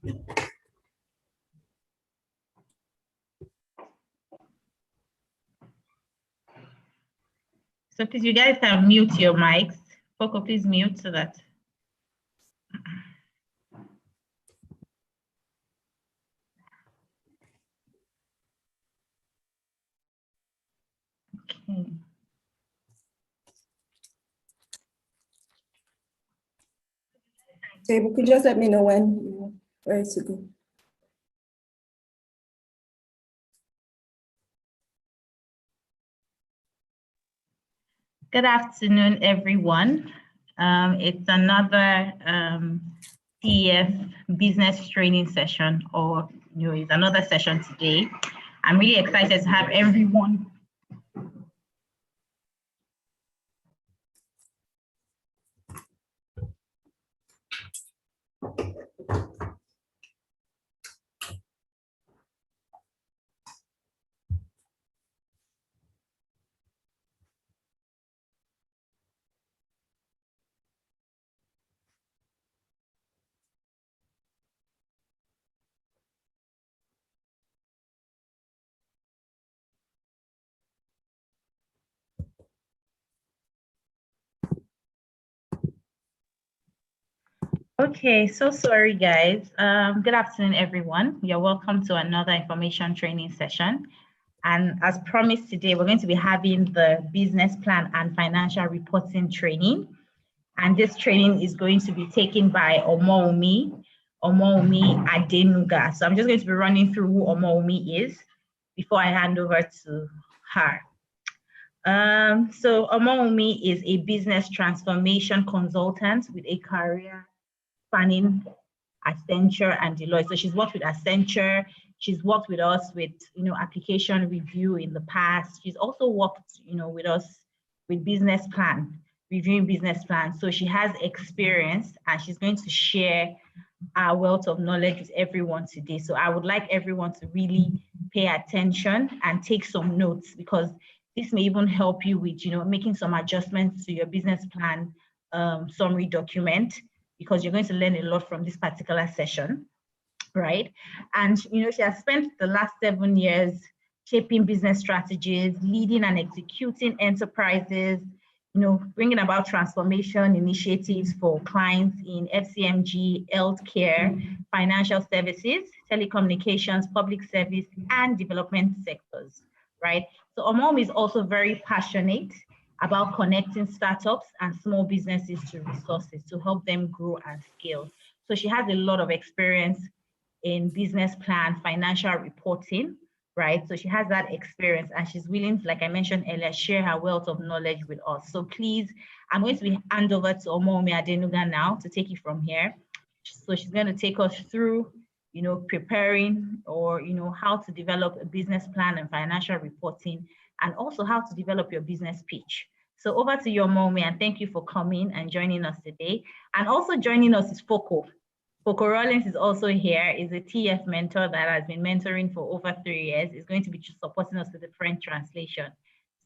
So please, you guys can mute your mics. Coco, please mute so that. Okay. Okay, but could you just let me know when you're ready to go? Good afternoon, everyone. It's another CEF business training session, or it's another session today. I'm really excited to have everyone. Okay, so sorry, guys. Good afternoon, everyone. You're welcome to another information training session. And as promised today, we're going to be having the business plan and financial reporting training. And this training is going to be taken by Omoumi Adenuga. So I'm just going to be running through who Omoumi is before I hand over to her. So Omoumi is a business transformation consultant with a career spanning Accenture and Deloitte. So she's worked with Accenture. She's worked with us with, application review in the past. She's also worked, with us with business plan, reviewing business plans. So she has experience and she's going to share our wealth of knowledge with everyone today. So I would like everyone to really pay attention and take some notes, because this may even help you with, making some adjustments to your business plan summary document, because you're going to learn a lot from this particular session, right? And, she has spent the last 7 years shaping business strategies, leading and executing enterprises, bringing about transformation initiatives for clients in FCMG, healthcare, financial services, telecommunications, public service, and development sectors, right? So Omom is also very passionate about connecting startups and small businesses to resources to help them grow and scale. So she has a lot of experience in business plan, financial reporting, right? So she has that experience and she's willing to, like I mentioned earlier, share her wealth of knowledge with us. So please, I'm going to hand over to Omoumi Adenuga now to take it from here. So she's going to take us through, preparing or, how to develop a business plan and financial reporting, and also how to develop your business pitch. So over to you, Omoumi, and thank you for coming and joining us today. And also joining us is Foco. Foco Rollins is also here, is a TF mentor that has been mentoring for over 3 years. Is going to be supporting us with the French translation.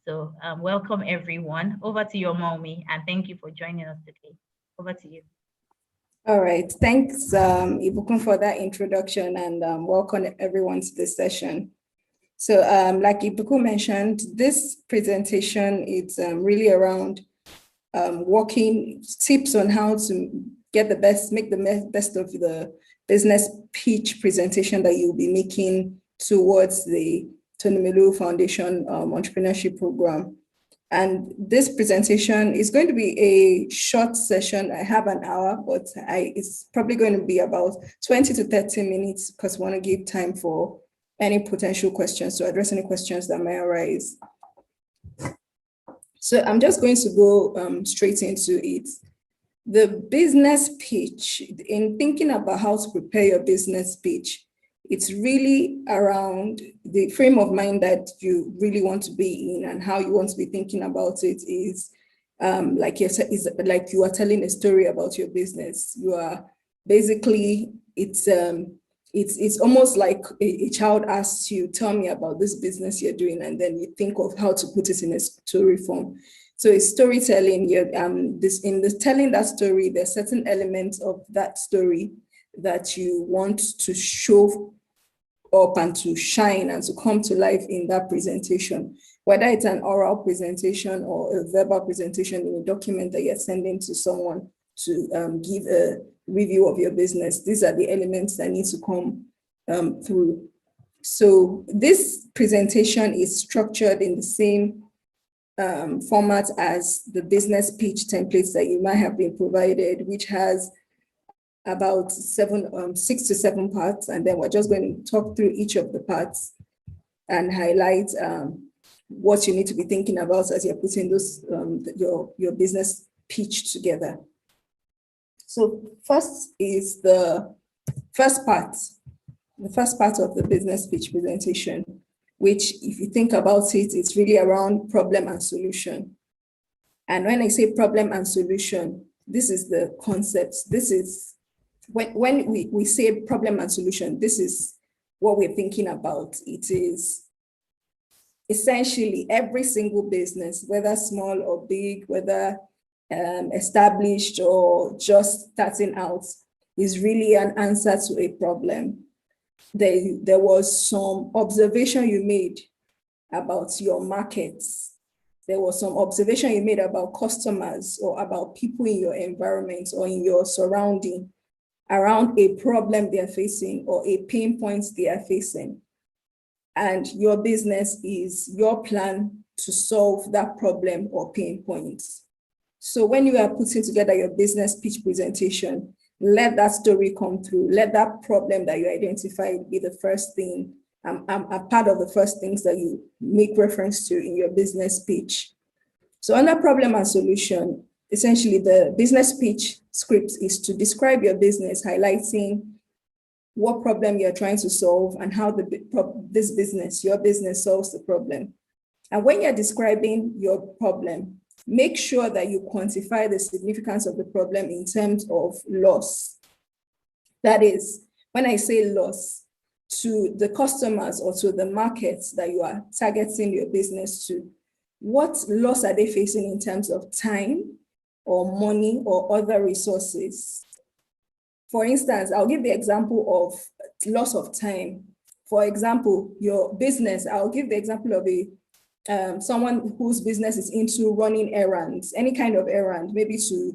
So welcome everyone. Over to you, Omoumi, and thank you for joining us today. Over to you. All right, thanks Ibukun for that introduction, and welcome everyone to this session. So like Ibukun mentioned, this presentation is really around working tips on how to make the best of the business pitch presentation that you'll be making towards the Tony Melu Foundation entrepreneurship program. And this presentation is going to be a short session. I have an hour, but it's probably going to be about 20 to 30 minutes, because we want to give time for any potential questions, to address any questions that may arise. So I'm just going to go straight into it. The business pitch, in thinking about how to prepare your business pitch, it's really around the frame of mind that you really want to be in, and how you want to be thinking about it is like you are telling a story about your business. You are basically, it's almost like a child asks you, tell me about this business you're doing, and then you think of how to put it in a story form. So it's storytelling. In this telling that story, there's certain elements of that story that you want to show up and to shine and to come to life in that presentation, whether it's an oral presentation or a verbal presentation in a document that you're sending to someone to give a review of your business. These are the elements that need to come through. So this presentation is structured in the same format as the business pitch templates that you might have been provided, which has about 6 to 7 parts, and then we're just going to talk through each of the parts and highlight what you need to be thinking about as you're putting those your business pitch together. So first is the first part of the business pitch presentation, which, if you think about it, it's really around problem and solution. And when I say problem and solution, this is the concept. This is when we say problem and solution, this is what we're thinking about. It is essentially every single business, whether small or big, whether established or just starting out, is really an answer to a problem. There was some observation you made about your markets. There was some observation you made about customers or about people in your environment or in your surrounding around a problem they're facing or a pain point they are facing. And your business is your plan to solve that problem or pain point. So when you are putting together your business pitch presentation, let that story come through. Let that problem that you identified be the first thing, a part of the first things that you make reference to in your business pitch. So under problem and solution, essentially the business pitch script is to describe your business, highlighting what problem you're trying to solve and how your business solves the problem. And when you're describing your problem, make sure that you quantify the significance of the problem in terms of loss. That is, when I say loss, to the customers or to the markets that you are targeting your business to, what loss are they facing in terms of time or money or other resources? For instance, I'll give the example of loss of time. For example, your business, I'll give the example of someone whose business is into running errands, any kind of errand, maybe to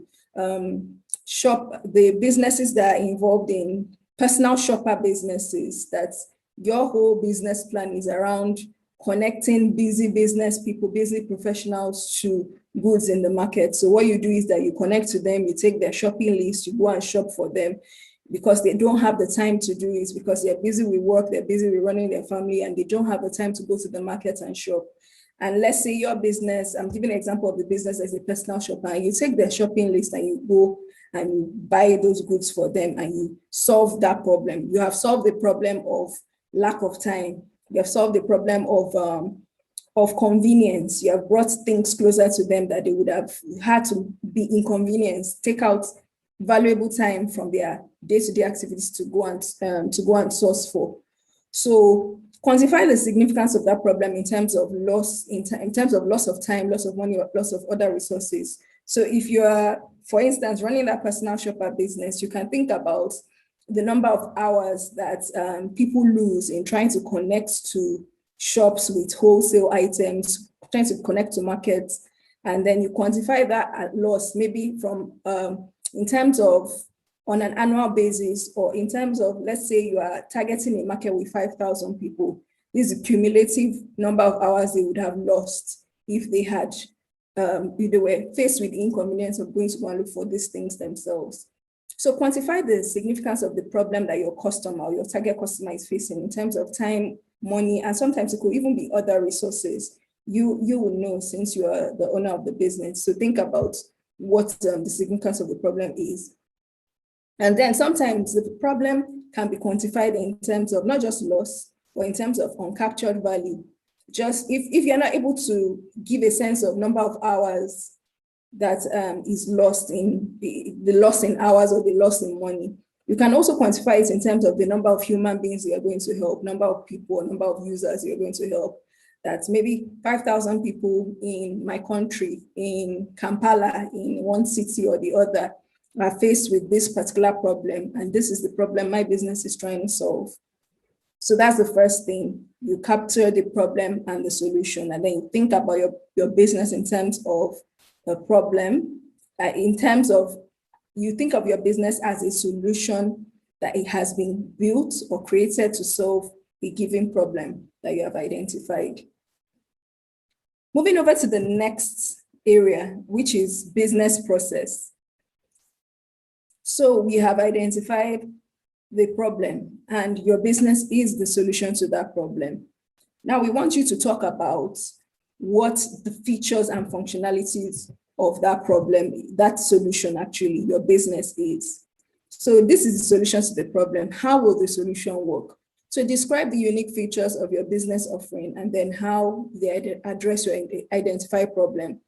shop, the businesses that are involved in personal shopper businesses, that your whole business plan is around connecting busy business people, busy professionals to goods in the market. So what you do is that you connect to them, you take their shopping list, you go and shop for them because they don't have the time to do it, because they're busy with work, they're busy with running their family, and they don't have the time to go to the market and shop. And let's say your business, I'm giving an example of the business as a personal shopper, and you take their shopping list and you go and you buy those goods for them and you solve that problem. You have solved the problem of lack of time. You have solved the problem of convenience. You have brought things closer to them that they would have had to be inconvenienced, take out valuable time from their day-to-day activities to go and source for. So quantify the significance of that problem in terms of loss, in terms of loss of time, loss of money, or loss of other resources. So if you are, for instance, running that personal shopper business, you can think about the number of hours that people lose in trying to connect to shops with wholesale items, trying to connect to markets, and then you quantify that loss maybe from in terms of on an annual basis, or in terms of, let's say you are targeting a market with 5,000 people. This is the cumulative number of hours they would have lost if they had, if they were faced with the inconvenience of going to go and look for these things themselves. So quantify the significance of the problem that your customer or your target customer is facing in terms of time, money, and sometimes it could even be other resources. You will know since you are the owner of the business. So think about what the significance of the problem is. And then sometimes the problem can be quantified in terms of not just loss, but in terms of uncaptured value. Just if you're not able to give a sense of number of hours that is lost in the loss in hours or the loss in money, you can also quantify it in terms of the number of human beings you're going to help, number of people, number of users you're going to help. That's maybe 5,000 people in my country, in Kampala, in one city or the other. are faced with this particular problem, and this is the problem my business is trying to solve. So that's the first thing. You capture the problem and the solution, and then you think about your business in terms of the problem, in terms of, you think of your business as a solution that it has been built or created to solve a given problem that you have identified. Moving over to the next area, which is business process. So we have identified the problem, and your business is the solution to that problem. Now we want you to talk about what the features and functionalities of that problem, that solution actually, your business is. So this is the solution to the problem. How will the solution work? So describe the unique features of your business offering and then how they address your identified problem.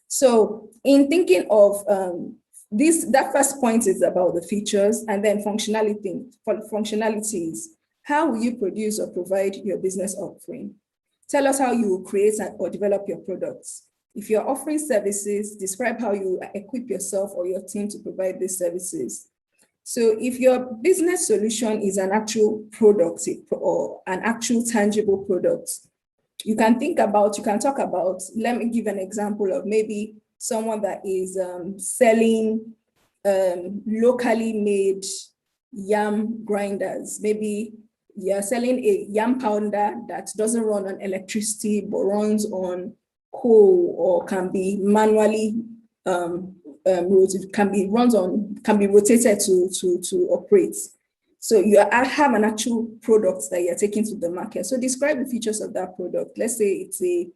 So in thinking of that first point is about the features, and then functionalities. How will you produce or provide your business offering? Tell us how you will create or develop your products. If you're offering services, describe how you equip yourself or your team to provide these services. So if your business solution is an actual product or an actual tangible product, you can talk about, let me give an example of maybe someone that is selling locally made yam grinders. Maybe you're selling a yam pounder that doesn't run on electricity, but runs on coal, or can be manually can be rotated to operate. So you have an actual product that you're taking to the market. So describe the features of that product. Let's say it's the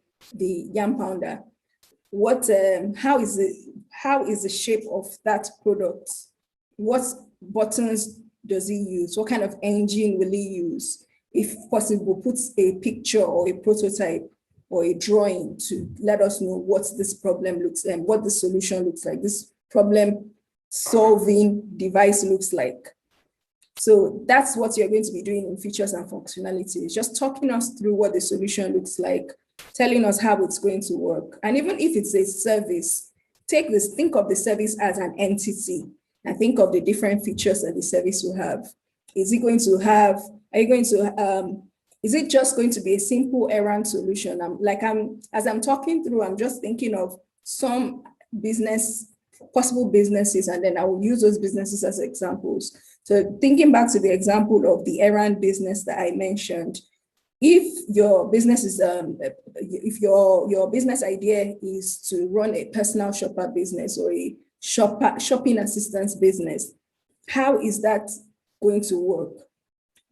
yam pounder. How is the shape of that product? What buttons does he use? What kind of engine will he use? If possible, put a picture or a prototype or a drawing to let us know what this problem looks like, what the solution looks like, this problem solving device looks like. So that's what you're going to be doing in features and functionalities, just talking us through what the solution looks like, telling us how it's going to work. And even if it's a service, think of the service as an entity and think of the different features that the service will have. Is it just going to be a simple errand solution? As I'm talking through, I'm just thinking of some possible businesses, and then I will use those businesses as examples. So thinking back to the example of the errand business that I mentioned, if your business is, if your business idea is to run a personal shopper business or a shopping assistance business, how is that going to work?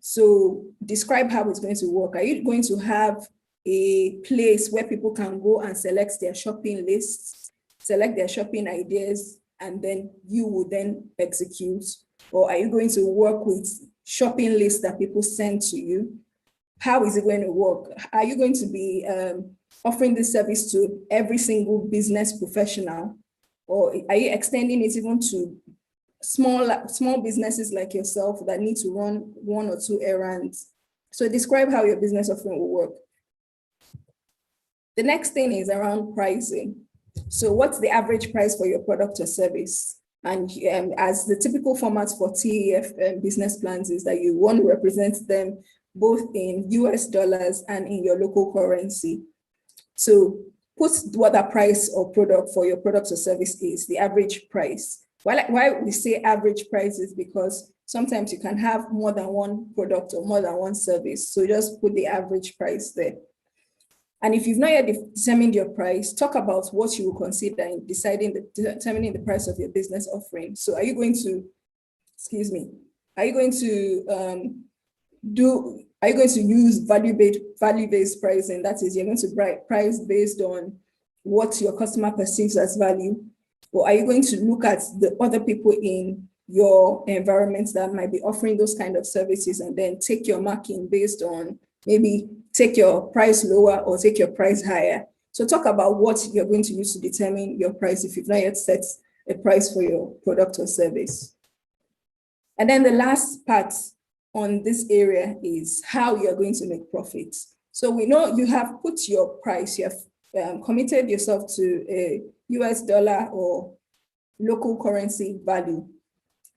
So describe how it's going to work. Are you going to have a place where people can go and select their shopping lists, select their shopping ideas, and then you will then execute? Or are you going to work with shopping lists that people send to you? How is it going to work? Are you going to be offering this service to every single business professional? Or are you extending it even to small businesses like yourself that need to run one or two errands? So describe how your business offering will work. The next thing is around pricing. So what's the average price for your product or service? And as the typical format for TEF business plans is that you want to represent them both in US dollars and in your local currency. So put what the price or product for your product or service is, the average price. Why we say average price is because sometimes you can have more than one product or more than one service. So just put the average price there. And if you've not yet determined your price, talk about what you will consider in determining the price of your business offering. So are you going to use value-based pricing? That is, you're going to price based on what your customer perceives as value? Or are you going to look at the other people in your environment that might be offering those kind of services and then take your marking based on, maybe take your price lower or take your price higher? So talk about what you're going to use to determine your price if you've not yet set a price for your product or service. And then the last part on this area is how you're going to make profits. So we know you have put your price, you have committed yourself to a US dollar or local currency value.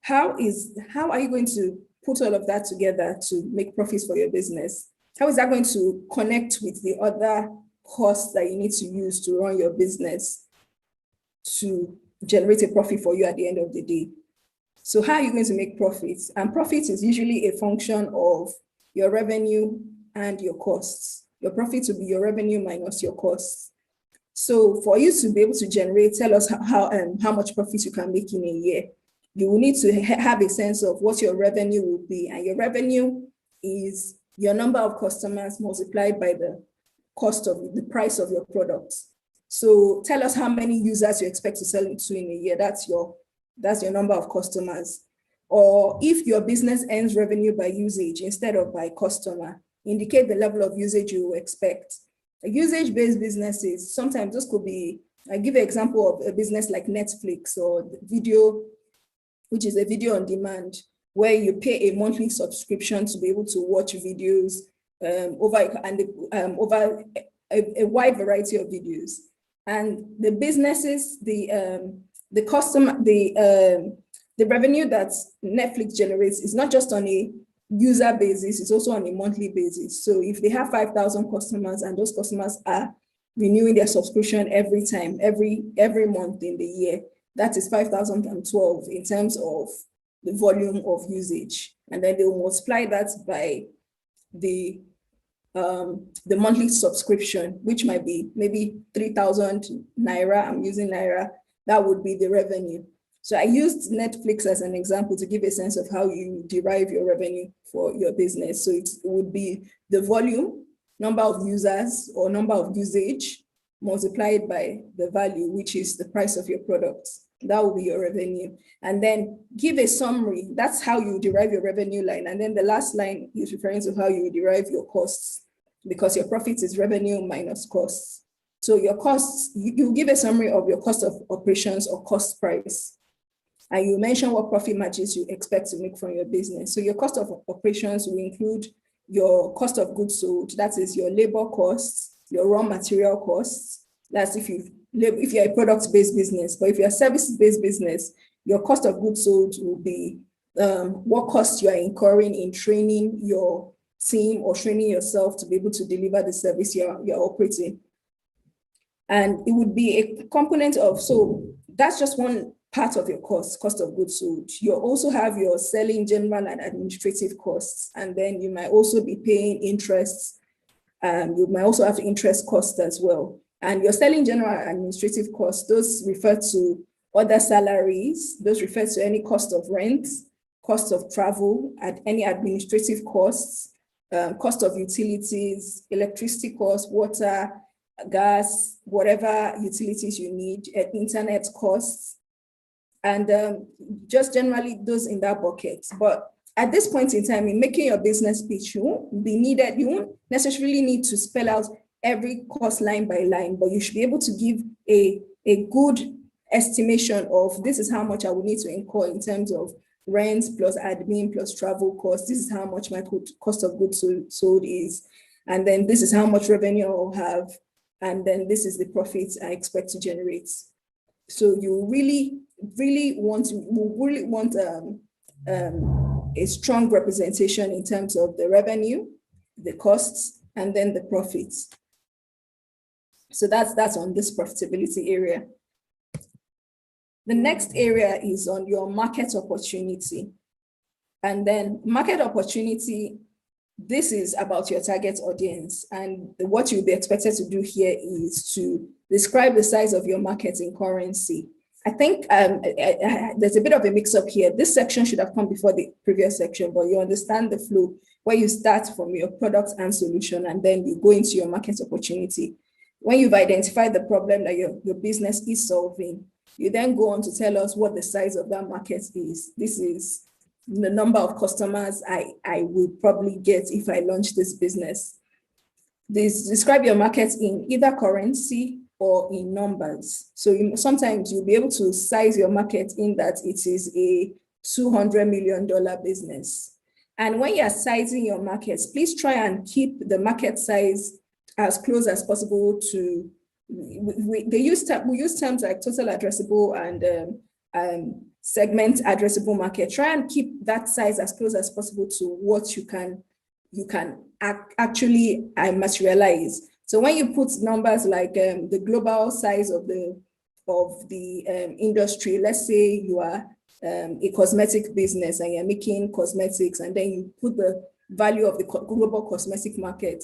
How are you going to put all of that together to make profits for your business? How is that going to connect with the other costs that you need to use to run your business to generate a profit for you at the end of the day? So how are you going to make profits? And profit is usually a function of your revenue and your costs. Your profit will be your revenue minus your costs. So for you to be able to tell us how much profit you can make in a year, you will need to have a sense of what your revenue will be. And your revenue is your number of customers multiplied by the price of your products. So tell us how many users you expect to sell it to in a year. That's your number of customers. Or if your business earns revenue by usage instead of by customer, indicate the level of usage you expect. Usage-based businesses, sometimes this could be, I give an example of a business like Netflix or video, which is a video on demand, where you pay a monthly subscription to be able to watch videos over a wide variety of videos. And the businesses, the revenue that Netflix generates is not just on a user basis, it's also on a monthly basis. So if they have 5,000 customers and those customers are renewing their subscription every month in the year, that is 5,012 in terms of the volume of usage. And then they will multiply that by the monthly subscription, which might be maybe 3,000 Naira, I'm using Naira, that would be the revenue. So I used Netflix as an example to give a sense of how you derive your revenue for your business. So it would be the volume, number of users or number of usage multiplied by the value, which is the price of your products. That will be your revenue. And then give a summary. That's how you derive your revenue line. And then the last line is referring to how you derive your costs, because your profit is revenue minus costs. So your costs, you give a summary of your cost of operations or cost price. And you mention what profit margins you expect to make from your business. So your cost of operations will include your cost of goods sold, that is your labor costs, your raw material costs. That's if you're a product-based business. But if you're a service-based business, your cost of goods sold will be what costs you are incurring in training your team or training yourself to be able to deliver the service you're operating. And it would be a component of, so that's just one part of your cost of goods sold. You also have your selling, general, and administrative costs. And then you might also be paying interests. You might also have interest costs as well. And your selling, general, and administrative costs, those refer to other salaries. Those refer to any cost of rent, cost of travel, and any administrative costs, cost of utilities, electricity costs, water, gas, whatever utilities you need, internet costs, and just generally those in that bucket. But at this point in time, in making your business pitch, you won't necessarily need to spell out every cost line by line, but you should be able to give a good estimation of, this is how much I will need to incur in terms of rent plus admin plus travel costs. This is how much my cost of goods sold is. And then this is how much revenue I'll have. And then this is the profit I expect to generate. So you really want a strong representation in terms of the revenue, the costs, and then the profits. So that's on this profitability area. The next area is on your market opportunity. And then market opportunity, this is about your target audience. And what you'll be expected to do here is to describe the size of your market in currency. I think there's a bit of a mix-up here. This section should have come before the previous section, but you understand the flow where you start from your product and solution, and then you go into your market opportunity. When you've identified the problem that your business is solving, you then go on to tell us what the size of that market is. This is the number of customers I will probably get if I launch this business. Describe your market in either currency or in numbers. So sometimes you'll be able to size your market in that it is a $200 million business. And when you're sizing your markets, please try and keep the market size as close as possible to, we use terms like total addressable and segment addressable market. Try and keep that size as close as possible to what you can actually materialize. So when you put numbers like the global size of the industry, let's say you are a cosmetic business and you're making cosmetics, and then you put the value of the global cosmetic market,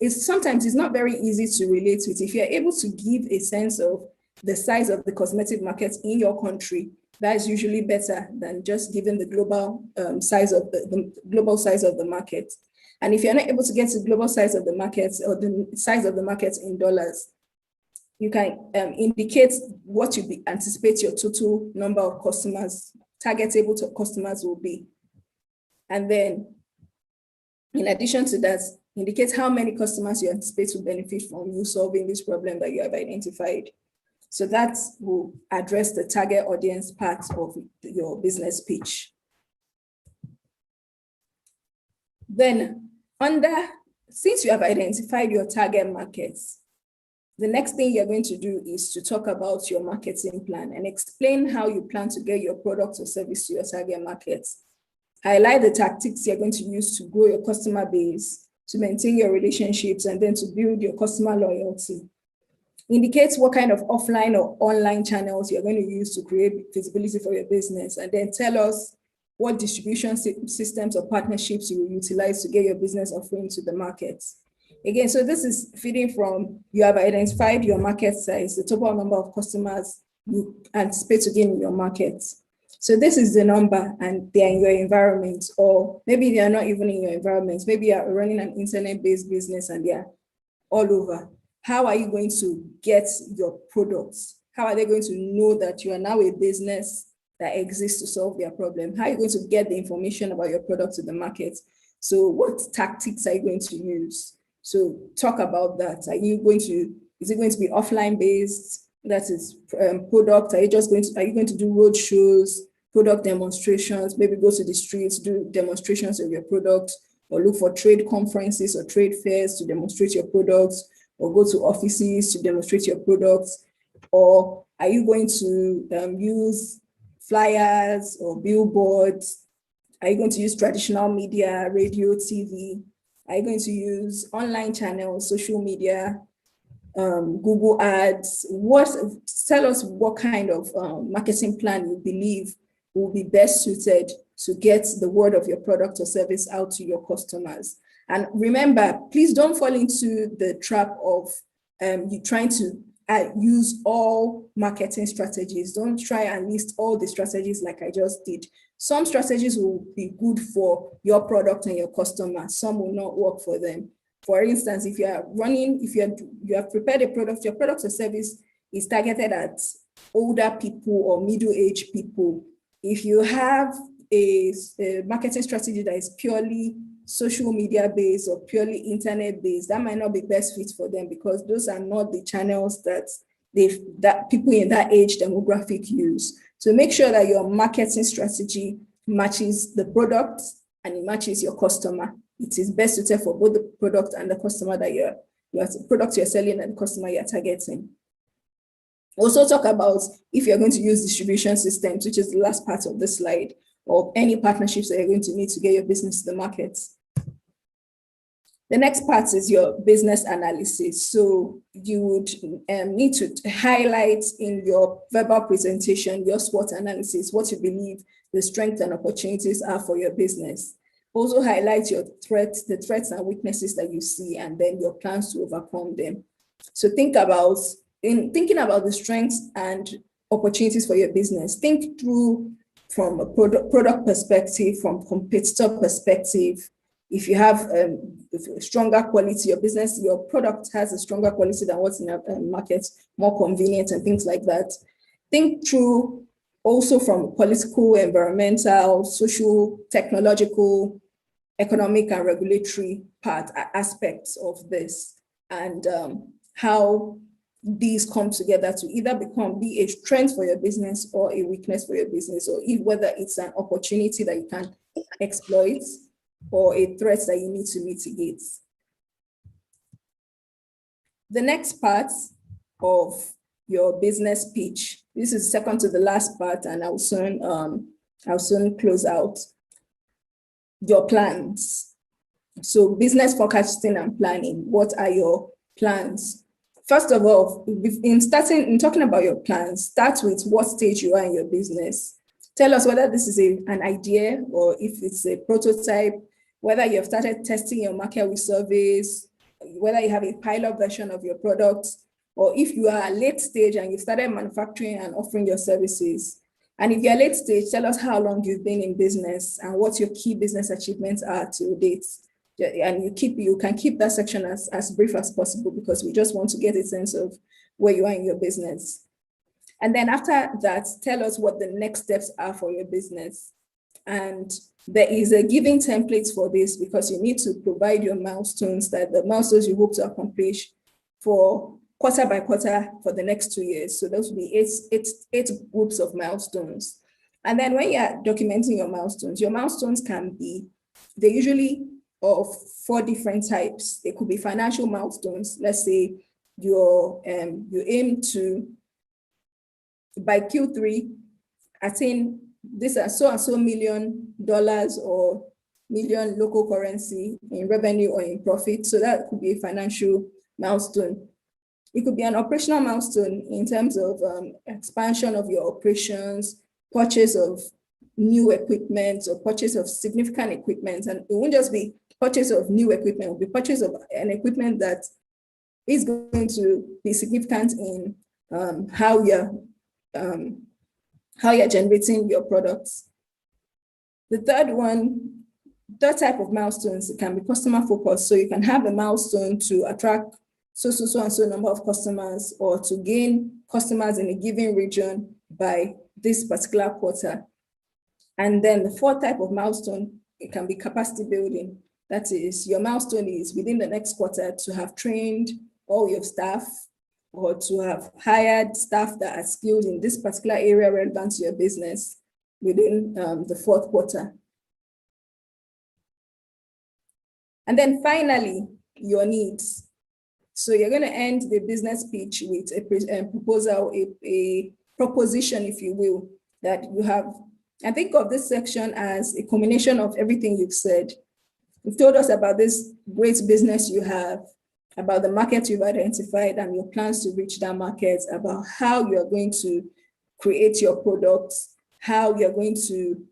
sometimes it's not very easy to relate with. If you're able to give a sense of the size of the cosmetic market in your country, that is usually better than just giving the global size of the global size of the market. And if you're not able to get to global size of the market or the size of the market in dollars, you can indicate what you anticipate your total number of customers, targetable to customers will be. And then, in addition to that, indicate how many customers you anticipate to benefit from you solving this problem that you have identified. So that will address the target audience part of your business pitch. Then, since you have identified your target markets, the next thing you're going to do is to talk about your marketing plan and explain how you plan to get your product or service to your target markets. Highlight the tactics you're going to use to grow your customer base, to maintain your relationships, and then to build your customer loyalty. Indicate what kind of offline or online channels you're going to use to create visibility for your business, and then tell us what distribution systems or partnerships you will utilize to get your business offering to the market. Again, so this is feeding from you have identified your market size, the total number of customers you anticipate to gain in your market. So this is the number, and they're in your environment, or maybe they are not even in your environment. Maybe you are running an internet-based business and they're all over. How are you going to get your products? How are they going to know that you are now a business that exists to solve their problem? How are you going to get the information about your product to the market? So what tactics are you going to use? So talk about that. Is it going to be offline based? That is product. Are you going to do road shows, product demonstrations, maybe go to the streets, do demonstrations of your product, or look for trade conferences or trade fairs to demonstrate your products, or go to offices to demonstrate your products? Or are you going to use flyers or billboards? Are you going to use traditional media, radio, TV? Are you going to use online channels, social media, Google ads? Tell us what kind of marketing plan you believe will be best suited to get the word of your product or service out to your customers. And remember, please don't fall into the trap of you trying to use all marketing strategies. Don't try and list all the strategies like I just did. Some strategies will be good for your product and your customer. Some will not work for them. For instance, if you have prepared a product, your product or service is targeted at older people or middle-aged people. If you have a marketing strategy that is purely social media based or purely internet based, that might not be best fit for them, because those are not the channels that people in that age demographic use. So make sure that your marketing strategy matches the product and it matches your customer. It is best suited for both the product and the customer that product you're selling and the customer you're targeting. Also talk about if you're going to use distribution systems, which is the last part of the slide, or any partnerships that you're going to need to get your business to the market. The next part is your business analysis. So you would need to highlight in your verbal presentation, your SWOT analysis, what you believe the strengths and opportunities are for your business. Also highlight your threats, the threats and weaknesses that you see, and then your plans to overcome them. So thinking about the strengths and opportunities for your business, think through from a product perspective, from competitor perspective. If you have a stronger quality, your product has a stronger quality than what's in the market, more convenient and things like that. Think through also from political, environmental, social, technological, economic and regulatory aspects of this, and how these come together to either be a strength for your business or a weakness for your business, or whether it's an opportunity that you can exploit or a threat that you need to mitigate. The next part of your business pitch. This is second to the last part, and I'll soon close out. Your plans. So business forecasting and planning. What are your plans? First of all, in talking about your plans, start with what stage you are in your business. Tell us whether this is an idea or if it's a prototype, whether you have started testing your market with surveys, whether you have a pilot version of your product, or if you are late stage and you started manufacturing and offering your services. And if you're late stage, tell us how long you've been in business and what your key business achievements are to date. And you can keep that section as brief as possible, because we just want to get a sense of where you are in your business. And then after that, tell us what the next steps are for your business. And there is a giving template for this, because you need to provide your milestones, the milestones you hope to accomplish for quarter by quarter for the next 2 years. So those will be eight groups of milestones. And then when you're documenting your milestones can be, they're usually of 4 different types. They could be financial milestones. Let's say you aim to, by Q3, attain this so and so $1 million or million local currency in revenue or in profit. So that could be a financial milestone. It could be an operational milestone in terms of expansion of your operations, purchase of new equipment or purchase of significant equipment. And it won't just be purchase of new equipment, it will be purchase of an equipment that is going to be significant in how you're generating your products. The third type of milestones, it can be customer focused. So you can have a milestone to attract so and so number of customers, or to gain customers in a given region by this particular quarter. And then the fourth type of milestone, it can be capacity building. That is, your milestone is within the next quarter to have trained all your staff, or to have hired staff that are skilled in this particular area relevant to your business within the fourth quarter. And then finally, your needs. So you're going to end the business pitch with a proposal, a proposition, if you will, that you have. And think of this section as a combination of everything you've said. You've told us about this great business you have, about the market you've identified and your plans to reach that market, about how you're going to create your products, the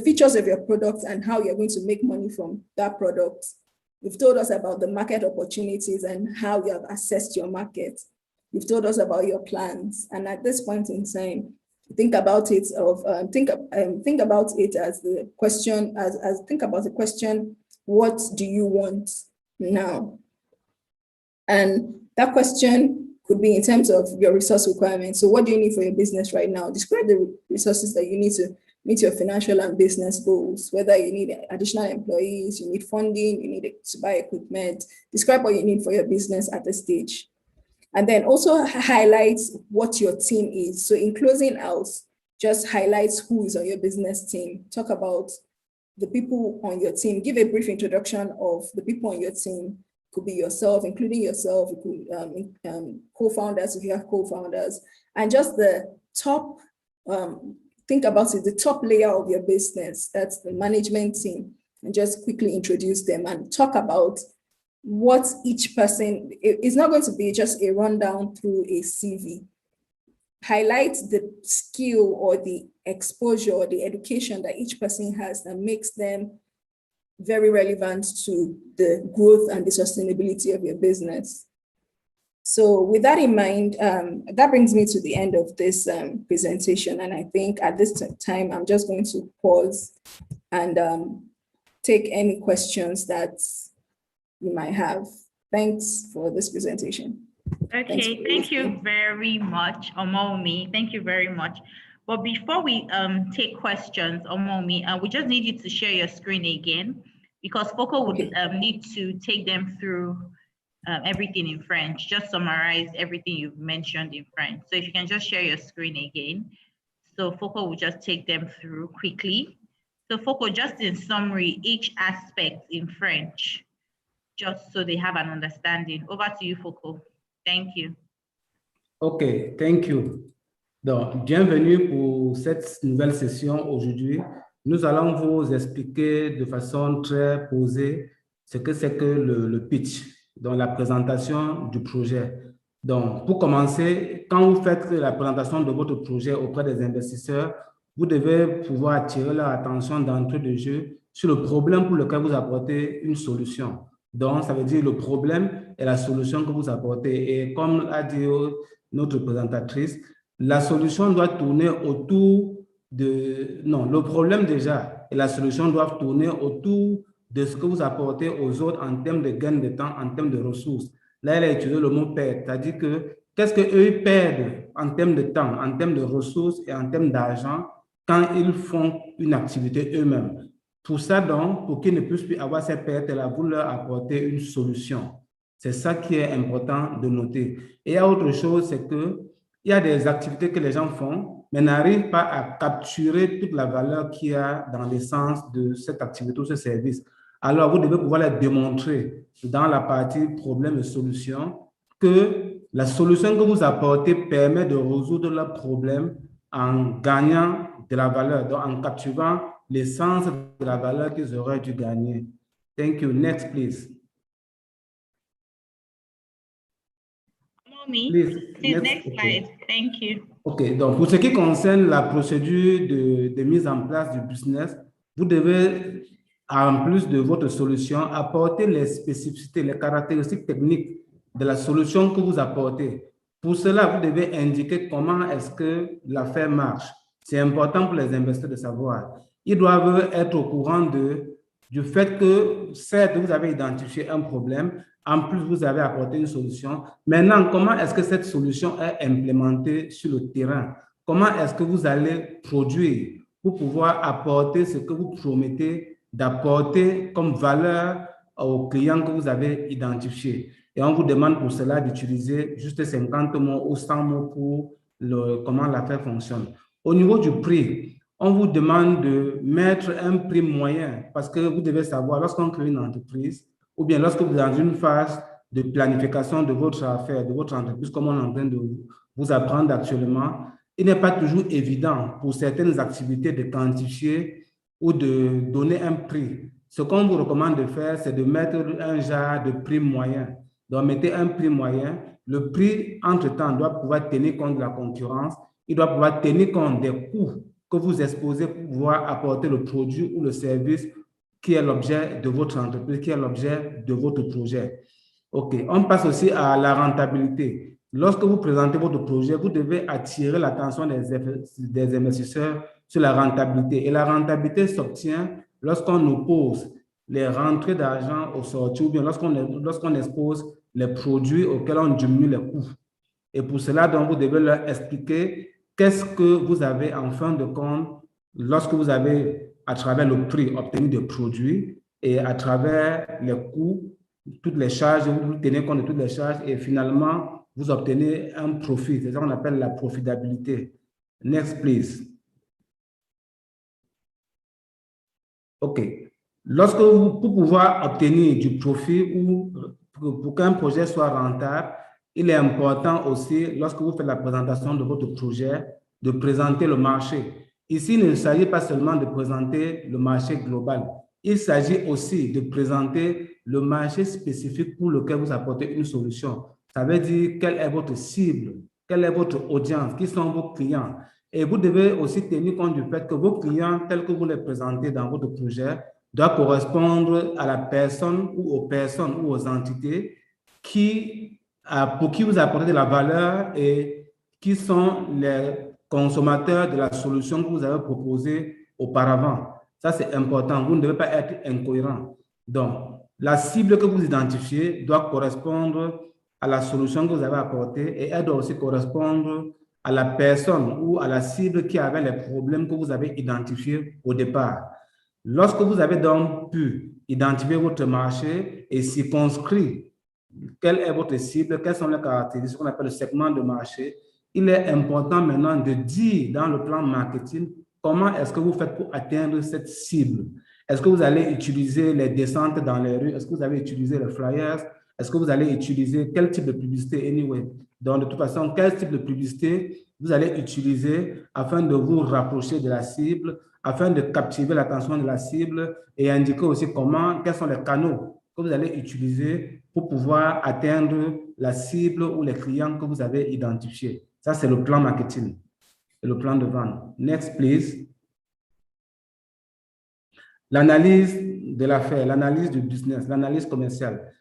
features of your product and how you're going to make money from that product. You've told us about the market opportunities and how you have assessed your market. You've told us about your plans. And at this point in time, think about it as the question, think about the question, what do you want now? And that question could be in terms of your resource requirements. So what do you need for your business right now? Describe the resources that you need to meet your financial and business goals, whether you need additional employees, you need funding, you need to buy equipment. Describe what you need for your business at this stage. And then also highlight what your team is. So in closing out, just highlight who is on your business team. Talk about the people on your team. Give a brief introduction of the people on your team. It could be yourself, including yourself. It could co-founders if you have co-founders. And just the top, think about it, the top layer of your business, that's the management team, and just quickly introduce them and talk about what each person, it's not going to be just a rundown through a CV. Highlight the skill or the exposure or the education that each person has that makes them very relevant to the growth and the sustainability of your business. So with that in mind, that brings me to the end of this presentation. And I think at this time, I'm just going to pause and take any questions that you might have. Thanks for this presentation. Okay, thank you very much, Omomi. Thank you very much. But before we take questions, Omomi, we just need you to share your screen again, because Foco would need to take them through everything in French, just summarize everything you've mentioned in French. So if you can just share your screen again. So Foco will just take them through quickly. So Foco, just in summary, each aspect in French, just so they have an understanding. Over to you, Foco. Thank you. OK, thank you. Donc, bienvenue pour cette nouvelle session aujourd'hui. Nous allons vous expliquer de façon très posée ce que c'est que le pitch, donc la présentation du projet. Donc, pour commencer, quand vous faites la présentation de votre projet auprès des investisseurs, vous devez pouvoir attirer leur attention d'entrée de jeu sur le problème pour lequel vous apportez une solution. Donc, ça veut dire le problème et la solution que vous apportez. Et comme a dit notre présentatrice, la solution doit tourner autour de... Non, le problème déjà et la solution doivent tourner autour de ce que vous apportez aux autres en termes de gain de temps, en termes de ressources. Là, elle a utilisé le mot perdre, c'est-à-dire que qu'est-ce qu'eux perdent en termes de temps, en termes de ressources et en termes d'argent quand ils font une activité eux-mêmes. Pour ça, donc, pour qu'ils ne puissent plus avoir ces pertes-là, vous leur apportez une solution. C'est ça qui est important de noter. Et il y a autre chose, c'est que il y a des activités que les gens font, mais n'arrivent pas à capturer toute la valeur qu'il y a dans l'essence de cette activité ou ce service. Alors, vous devez pouvoir les démontrer dans la partie problème et solution que la solution que vous apportez permet de résoudre leurs problèmes en gagnant de la valeur, donc en capturant l'essence de la valeur qu'ils auraient dû gagner. Thank you. Next, please. Please, next slide. Thank you. OK. Donc, pour ce qui concerne la procédure de mise en place du business, vous devez, en plus de votre solution, apporter les spécificités, les caractéristiques techniques de la solution que vous apportez. Pour cela, vous devez indiquer comment est-ce que l'affaire marche. C'est important pour les investisseurs de savoir. Ils doivent être au courant du fait que, certes, vous avez identifié un problème, en plus, vous avez apporté une solution. Maintenant, comment est-ce que cette solution est implémentée sur le terrain? Comment est-ce que vous allez produire pour pouvoir apporter ce que vous promettez d'apporter comme valeur aux clients que vous avez identifiés? Et on vous demande pour cela d'utiliser juste 50 mots ou 100 mots pour comment l'affaire fonctionne. Au niveau du prix, on vous demande de mettre un prix moyen parce que vous devez savoir, lorsqu'on crée une entreprise, ou bien lorsque vous êtes dans une phase de planification de votre affaire, de votre entreprise, comme on est en train de vous apprendre actuellement, il n'est pas toujours évident pour certaines activités de quantifier ou de donner un prix. Ce qu'on vous recommande de faire, c'est de mettre un genre de prix moyen. Donc, mettez un prix moyen. Le prix, entre-temps, doit pouvoir tenir compte de la concurrence. Il doit pouvoir tenir compte des coûts que vous exposez pour pouvoir apporter le produit ou le service qui est l'objet de votre entreprise, qui est l'objet de votre projet. OK. On passe aussi à la rentabilité. Lorsque vous présentez votre projet, vous devez attirer l'attention des investisseurs sur la rentabilité. Et la rentabilité s'obtient lorsqu'on oppose les rentrées d'argent aux sorties ou bien lorsqu'on expose les produits auxquels on diminue les coûts. Et pour cela, donc, vous devez leur expliquer qu'est-ce que vous avez en fin de compte lorsque vous avez, à travers le prix, obtenu des produits et à travers les coûts, toutes les charges, vous tenez compte de toutes les charges et finalement, vous obtenez un profit. C'est ça qu'on appelle la profitabilité. Next, please. OK. Pour pouvoir obtenir du profit ou pour qu'un projet soit rentable, il est important aussi, lorsque vous faites la présentation de votre projet, de présenter le marché. Ici, il ne s'agit pas seulement de présenter le marché global. Il s'agit aussi de présenter le marché spécifique pour lequel vous apportez une solution. Ça veut dire quelle est votre cible, quelle est votre audience, qui sont vos clients. Et vous devez aussi tenir compte du fait que vos clients, tels que vous les présentez dans votre projet, doivent correspondre à la personne ou aux personnes ou aux entités pour qui vous apportez de la valeur et qui sont les consommateurs de la solution que vous avez proposée auparavant. Ça, c'est important. Vous ne devez pas être incohérent. Donc, la cible que vous identifiez doit correspondre à la solution que vous avez apportée et elle doit aussi correspondre à la personne ou à la cible qui avait les problèmes que vous avez identifiés au départ. Lorsque vous avez donc pu identifier votre marché et circonscrire quelle est votre cible, quelles sont les caractéristiques qu'on appelle le segment de marché, il est important maintenant de dire dans le plan marketing comment est-ce que vous faites pour atteindre cette cible. Est-ce que vous allez utiliser les descentes dans les rues? Est-ce que vous allez utiliser les flyers? Est-ce que vous allez utiliser quel type de publicité anyway? Donc, de toute façon, quel type de publicité vous allez utiliser afin de vous rapprocher de la cible, afin de captiver l'attention de la cible et indiquer aussi quels sont les canaux que vous allez utiliser pour pouvoir atteindre la cible ou les clients que vous avez identifiés. Ça, c'est le plan marketing, le plan de vente. Next, please. L'analyse de l'affaire, l'analyse du business, l'analyse commerciale.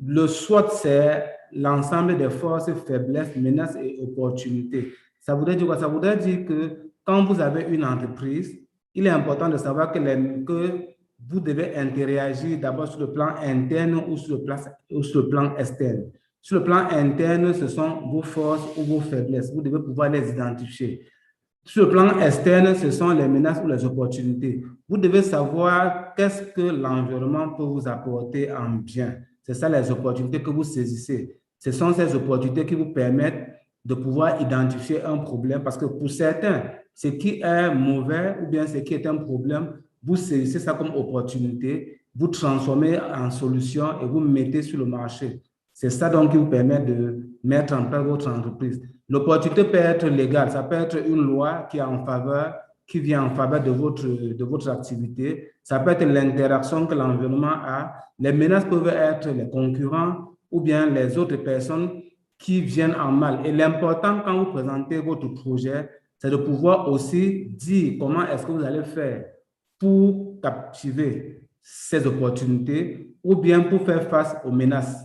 Le SWOT, c'est l'ensemble des forces, faiblesses, menaces et opportunités. Ça voudrait dire quoi? Ça voudrait dire que quand vous avez une entreprise, il est important de savoir que vous devez interagir d'abord sur le plan interne ou sur le plan externe. Sur le plan interne, ce sont vos forces ou vos faiblesses. Vous devez pouvoir les identifier. Sur le plan externe, ce sont les menaces ou les opportunités. Vous devez savoir qu'est-ce que l'environnement peut vous apporter en bien. C'est ça les opportunités que vous saisissez. Ce sont ces opportunités qui vous permettent de pouvoir identifier un problème parce que pour certains, ce qui est mauvais ou bien ce qui est un problème, vous saisissez ça comme opportunité, vous transformez en solution et vous mettez sur le marché. C'est ça donc qui vous permet de mettre en place votre entreprise. L'opportunité peut être légale, ça peut être une loi qui vient en faveur de votre activité. Ça peut être l'interaction que l'environnement a. Les menaces peuvent être les concurrents ou bien les autres personnes qui viennent en mal. Et l'important quand vous présentez votre projet, c'est de pouvoir aussi dire comment est-ce que vous allez faire pour captiver ces opportunités ou bien pour faire face aux menaces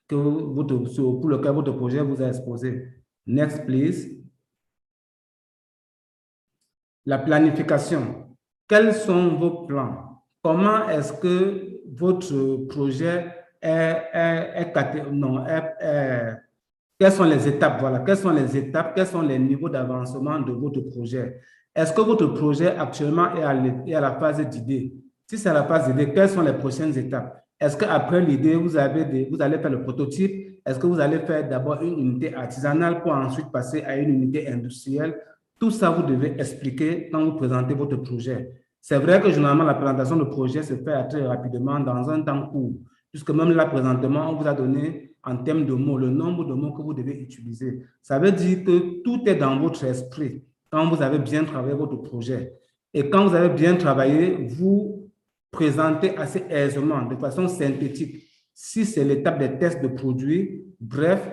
pour lequel votre projet vous a exposé. Next, please. La planification. Quels sont vos plans? Comment est-ce que votre projet quelles sont les étapes? Voilà, quelles sont les étapes? Quels sont les niveaux d'avancement de votre projet? Est-ce que votre projet actuellement est à la phase d'idée? Si c'est à la phase d'idée, quelles sont les prochaines étapes? Est-ce qu'après l'idée, vous allez faire le prototype? Est-ce que vous allez faire d'abord une unité artisanale pour ensuite passer à une unité industrielle? Tout ça, vous devez expliquer quand vous présentez votre projet. C'est vrai que généralement, la présentation de projet se fait très rapidement dans un temps court, puisque même là, présentement, on vous a donné en termes de mots, le nombre de mots que vous devez utiliser. Ça veut dire que tout est dans votre esprit quand vous avez bien travaillé votre projet. Et quand vous avez bien travaillé, vous présentez assez aisément, de façon synthétique. Si c'est l'étape des tests de produits, bref,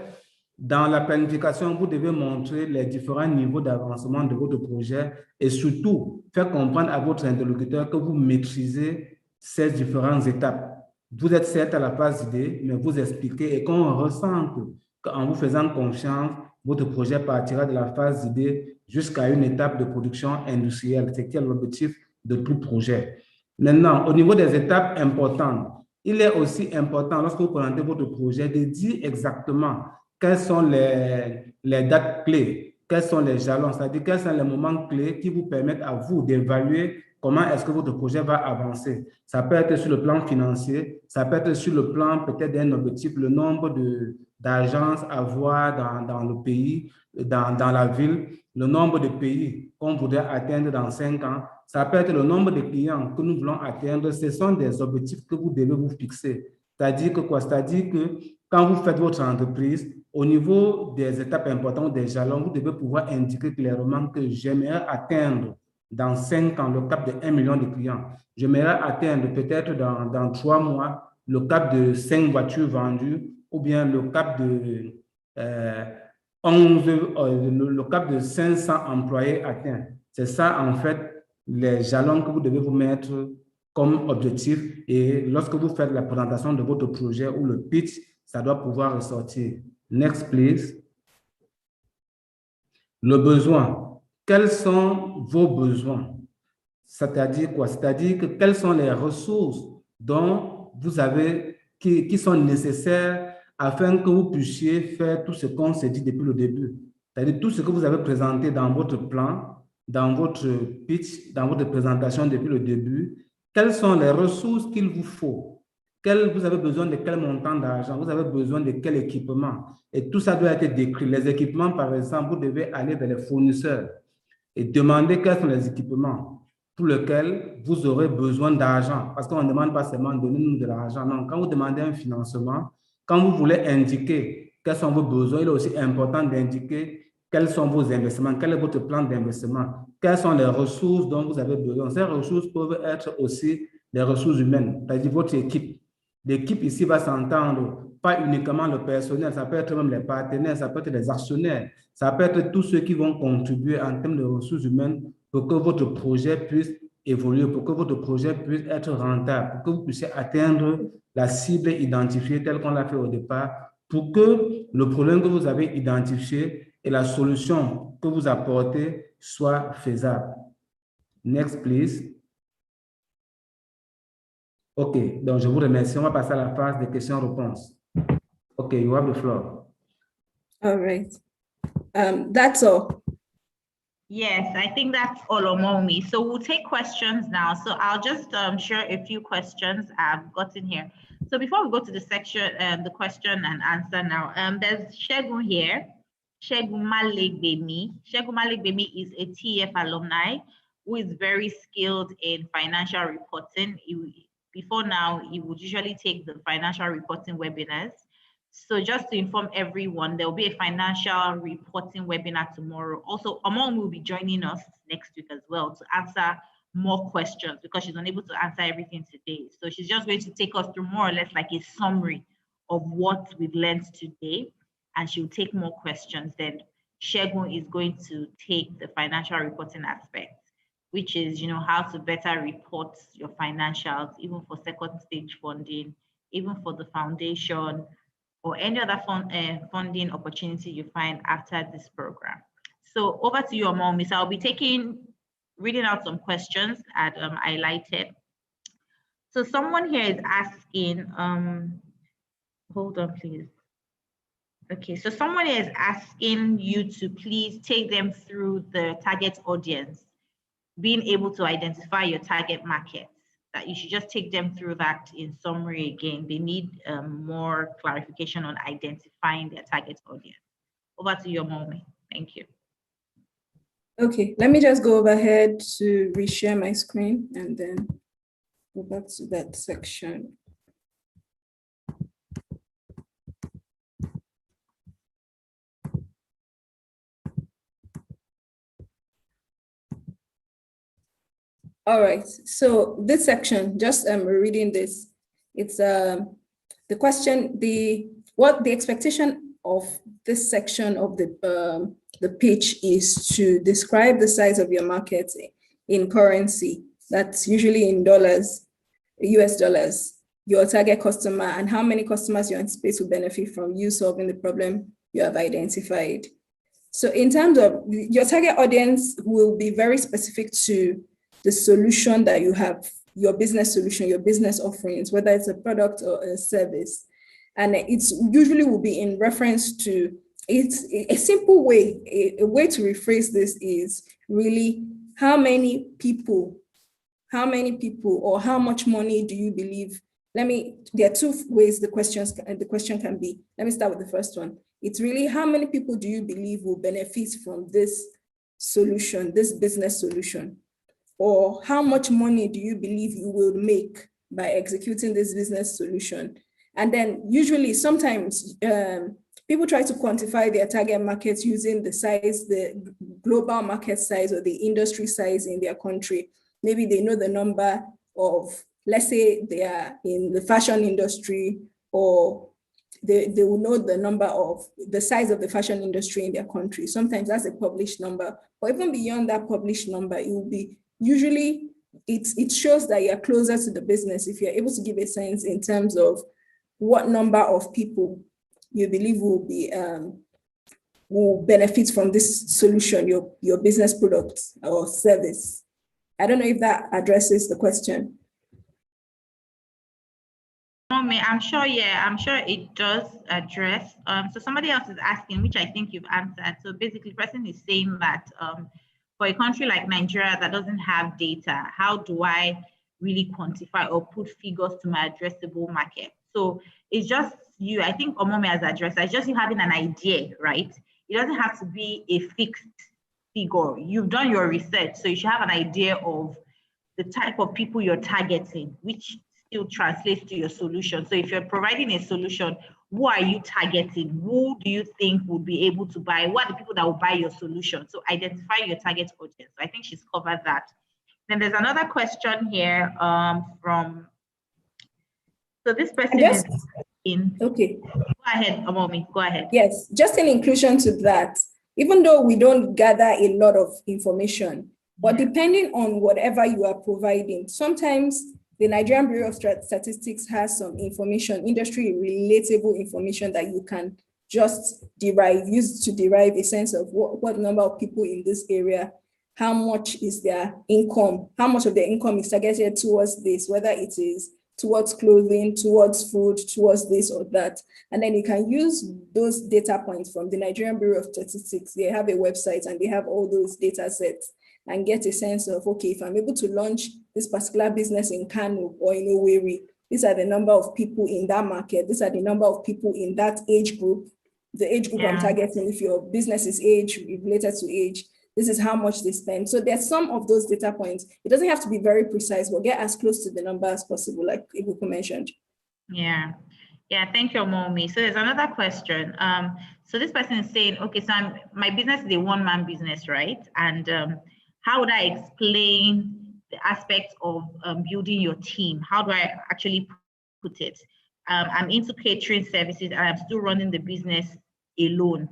dans la planification, vous devez montrer les différents niveaux d'avancement de votre projet et surtout faire comprendre à votre interlocuteur que vous maîtrisez ces différentes étapes. Vous êtes certes à la phase d'idée, mais vous expliquez et qu'on ressente qu'en vous faisant confiance, votre projet partira de la phase d'idée jusqu'à une étape de production industrielle. C'est l'objectif de tout projet. Maintenant, au niveau des étapes importantes, il est aussi important, lorsque vous présentez votre projet, de dire exactement quelles sont les dates clés, quels sont les jalons, c'est-à-dire quels sont les moments clés qui vous permettent à vous d'évaluer comment est-ce que votre projet va avancer. Ça peut être sur le plan financier, ça peut être sur le plan peut-être d'un objectif, le nombre d'agences à voir dans le pays, dans la ville, le nombre de pays qu'on voudrait atteindre dans 5 ans. Ça peut être le nombre de clients que nous voulons atteindre. Ce sont des objectifs que vous devez vous fixer. C'est-à-dire que quoi? C'est-à-dire que quand vous faites votre entreprise, au niveau des étapes importantes, des jalons, vous devez pouvoir indiquer clairement que j'aimerais atteindre dans 5 ans le cap de 1 million de clients. J'aimerais atteindre peut-être dans 3 mois le cap de 5 voitures vendues ou bien le cap de le cap de 500 employés atteints. C'est ça, en fait, les jalons que vous devez vous mettre comme objectif. Et lorsque vous faites la présentation de votre projet ou le pitch, ça doit pouvoir ressortir. Next, please. Le besoin. Quels sont vos besoins? C'est-à-dire quoi? C'est-à-dire que quelles sont les ressources dont vous avez, qui sont nécessaires afin que vous puissiez faire tout ce qu'on s'est dit depuis le début. C'est-à-dire tout ce que vous avez présenté dans votre plan, dans votre pitch, dans votre présentation depuis le début. Quelles sont les ressources qu'il vous faut? Vous avez besoin de quel montant d'argent? Vous avez besoin de quel équipement? Et tout ça doit être décrit. Les équipements, par exemple, vous devez aller vers les fournisseurs et demander quels sont les équipements. pour lequel vous aurez besoin d'argent. Parce qu'on ne demande pas seulement donnez-nous de l'argent. Non, quand vous demandez un financement, quand vous voulez indiquer quels sont vos besoins, il est aussi important d'indiquer quels sont vos investissements, quel est votre plan d'investissement, quelles sont les ressources dont vous avez besoin. Ces ressources peuvent être aussi des ressources humaines, c'est-à-dire votre équipe. L'équipe ici va s'entendre, pas uniquement le personnel, ça peut être même les partenaires, ça peut être les actionnaires, ça peut être tous ceux qui vont contribuer en termes de ressources humaines pour que votre projet puisse évoluer, pour que votre projet puisse être rentable, pour que vous puissiez atteindre la cible identifiée telle qu'on l'a fait au départ, pour que le problème que vous avez identifié et la solution que vous apportez soit faisable. Next, please. OK, donc je vous remercie. On va passer à la phase de questions-réponses. OK, you have the floor. All right. That's all. Yes, I think that's all, Omomi. So we'll take questions now. So I'll just share a few questions I've gotten here. So before we go to the section, the question and answer now, there's Shegun here. Shegun Malegbemi. Shegun Malegbemi is a TF alumni who is very skilled in financial reporting. Before now, he would usually take the financial reporting webinars. So just to inform everyone, there will be a financial reporting webinar tomorrow. Also, Amon will be joining us next week as well to answer more questions because she's unable to answer everything today. So she's just going to take us through more or less like a summary of what we've learned today, and she'll take more questions. Then Shegun is going to take the financial reporting aspect, which is, you know, how to better report your financials, even for second stage funding, even for the foundation, or any other funding opportunity you find after this program. So over to you, Omom. So I'll be reading out some questions at highlighted. So someone here is asking, hold on, please. Okay, so someone is asking you to please take them through the target audience, being able to identify your target market. That you should just take them through that in summary again. They need more clarification on identifying their target audience. Over to you, Momi. Thank you. Okay, let me just go overhead to reshare my screen and then go back to that section. All right, so this section, just reading this, it's the question, what the expectation of this section of the pitch is to describe the size of your market in currency, that's usually in dollars, US dollars, your target customer, and how many customers you anticipate will benefit from you solving the problem you have identified. So in terms of your target audience will be very specific to the solution that you have, your business solution, your business offerings, whether it's a product or a service. And it's usually will be in reference to, it's a simple way, a way to rephrase this is really how many people, or how much money do you believe? There are two ways the question can be. Let me start with the first one. It's really how many people do you believe will benefit from this solution, this business solution? Or how much money do you believe you will make by executing this business solution? And then usually, sometimes people try to quantify their target markets using the size, the global market size or the industry size in their country. Maybe they know the number of, let's say they are in the fashion industry, or they will know the number of the size of the fashion industry in their country. Sometimes that's a published number, or even beyond that published number, it will be usually it shows that you're closer to the business if you're able to give a sense in terms of what number of people you believe will benefit from this solution, your business product or service. I don't know if that addresses the question. I'm sure it does address. So somebody else is asking, which I think you've answered. So basically, the person is saying that for a country like Nigeria that doesn't have data, how do I really quantify or put figures to my addressable market? So it's just you, I think Omome has addressed, it's just you having an idea, right? It doesn't have to be a fixed figure. You've done your research, so you should have an idea of the type of people you're targeting, which still translates to your solution. So if you're providing a solution, who are you targeting? Who do you think would be able to buy? What are the people that will buy your solution? So identify your target audience. I think she's covered that. Then there's another question here from, so this person is in. Okay. Go ahead, Omomi, go ahead. Yes, just in inclusion to that, even though we don't gather a lot of information, but depending on whatever you are providing, sometimes the Nigerian Bureau of Statistics has some information, industry relatable information that you can just use to derive a sense of what number of people in this area, how much is their income, how much of their income is targeted towards this, whether it is towards clothing, towards food, towards this or that. And then you can use those data points from the Nigerian Bureau of Statistics. They have a website and they have all those data sets and get a sense of, okay, if I'm able to launch this particular business in Kano or in Owerri, these are the number of people in that market. These are the number of people in that age group, the age group I'm targeting. If your business is age related to age, this is how much they spend. So there's some of those data points. It doesn't have to be very precise, but get as close to the number as possible, like Ibuku mentioned. Yeah, thank you, Momi. So there's another question. So this person is saying, okay, so my business is a one-man business, right? And how would I explain the aspect of building your team? How do I actually put it? I'm into catering services and I'm still running the business alone.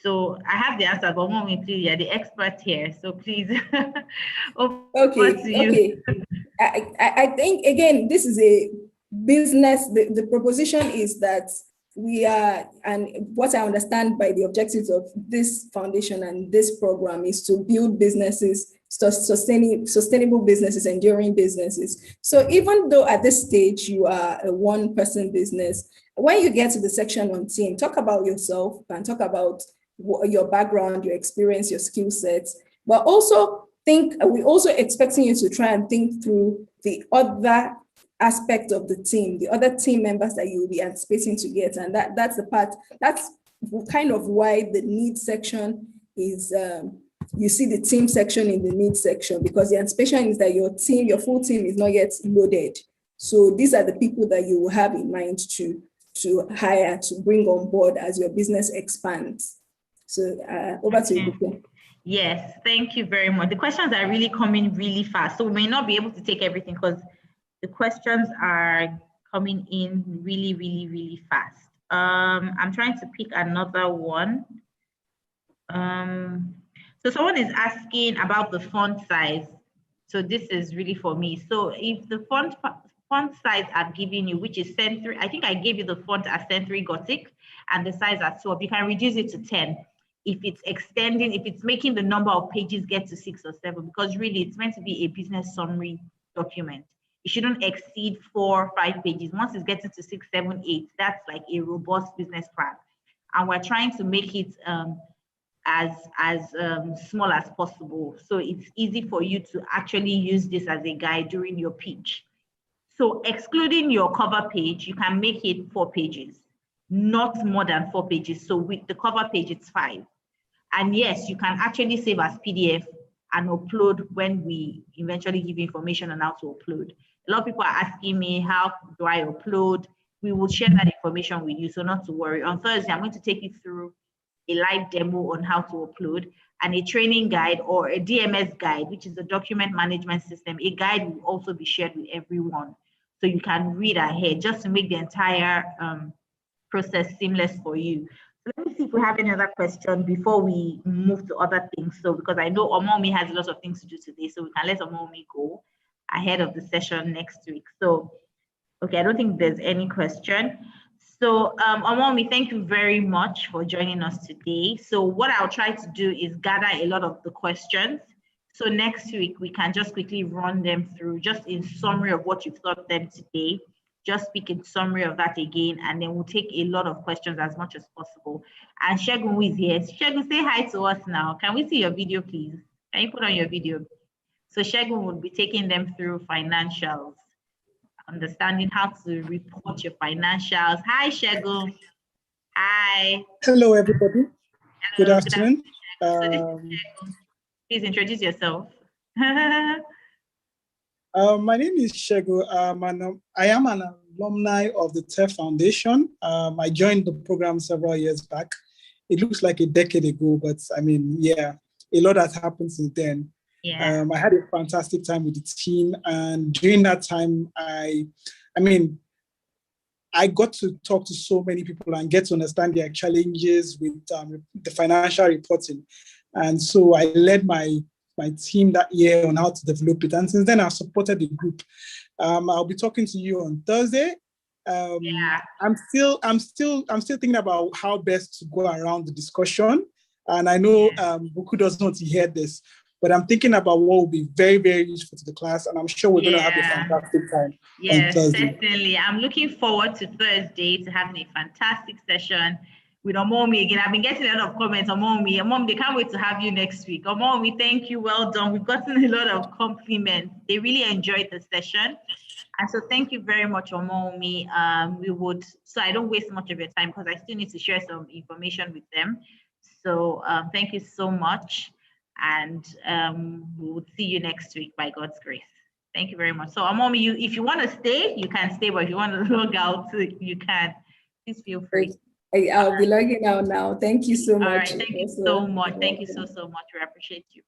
So I have the answer, but Mommy, please, you're the expert here. So please, okay. I think, again, this is a business. The proposition is that we are, and what I understand by the objectives of this foundation and this program is to build businesses, sustainable businesses, enduring businesses. So even though at this stage you are a one-person business, when you get to the section on team, talk about yourself and talk about your background, your experience, your skill sets, but also we're also expecting you to try and think through the other aspect of the team, the other team members that you will be anticipating to get. And that's the part, that's kind of why the needs section is, you see the team section in the needs section, because the anticipation is that your team, your full team is not yet loaded. So these are the people that you will have in mind to hire, to bring on board as your business expands. So over to you. Yes, thank you very much. The questions are really coming really fast. So we may not be able to take everything because the questions are coming in really, really, really fast. I'm trying to pick another one. So someone is asking about the font size. So this is really for me. So if the font size I've given you, which is Century, I think I gave you the font as Century Gothic and the size as 12, you can reduce it to 10. If it's extending, if it's making the number of pages get to 6 or 7, because really it's meant to be a business summary document. It shouldn't exceed 4 or 5 pages. Once it's getting to 6, 7, 8, that's like a robust business plan. And we're trying to make it as small as possible. So it's easy for you to actually use this as a guide during your pitch. So excluding your cover page, you can make it 4 pages, not more than 4 pages. So with the cover page, it's 5. And yes, you can actually save as PDF and upload when we eventually give information on how to upload. A lot of people are asking me, how do I upload? We will share that information with you, so not to worry. On Thursday, I'm going to take you through a live demo on how to upload, and a training guide or a DMS guide, which is the document management system. A guide will also be shared with everyone, so you can read ahead just to make the entire process seamless for you. So let me see if we have any other question before we move to other things. So because I know Omomi has a lot of things to do today, so we can let Omomi go ahead of the session next week. So, okay, I don't think there's any question. So Omomi, thank you very much for joining us today. So what I'll try to do is gather a lot of the questions. So next week, we can just quickly run them through, just in summary of what you've taught them today. Just speak in summary of that again, and then we'll take a lot of questions as much as possible. And Shegun, who is here, Shegun, say hi to us now. Can we see your video, please? Can you put on your video? So Shegun will be taking them through financials, understanding how to report your financials. Hi, Shegun. Hi. Hello, everybody. Hello, good afternoon. So this is Shegun. Please introduce yourself. My name is Shego. I am an alumni of the TEF Foundation. I joined the program several years back. It looks like a decade ago, but I mean, yeah, a lot has happened since then. Yeah. I had a fantastic time with the team, and during that time, I got to talk to so many people and get to understand their challenges with the financial reporting. And so I led my team that year on how to develop it. And since then, I've supported the group. I'll be talking to you on Thursday. I'm still thinking about how best to go around the discussion. And I know Buku doesn't want to hear this, but I'm thinking about what will be very, very useful to the class. And I'm sure we're going to have a fantastic time on Thursday. Certainly. I'm looking forward to Thursday to having a fantastic session with Omomi again. I've been getting a lot of comments. Omomi, they can't wait to have you next week. Omomi, thank you. Well done. We've gotten a lot of compliments. They really enjoyed the session. And so thank you very much, Omomi. So I don't waste much of your time because I still need to share some information with them. So thank you so much. And we will see you next week by God's grace. Thank you very much. So Omomi, if you want to stay, you can stay, but if you want to log out, you can. Please feel free. I'll be logging out now. Thank you so much. All right, thank you so much. Thank you so much. We appreciate you.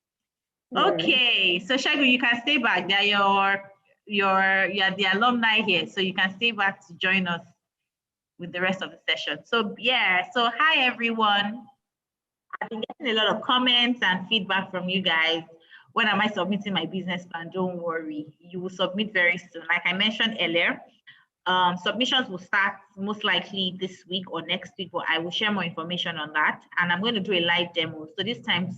Okay, so Shagu, you can stay back. You're the alumni here, so you can stay back to join us with the rest of the session. So hi everyone. I've been getting a lot of comments and feedback from you guys. When am I submitting my business plan? Don't worry, you will submit very soon. Like I mentioned earlier, submissions will start most likely this week or next week, but I will share more information on that. And I'm going to do a live demo. So this time,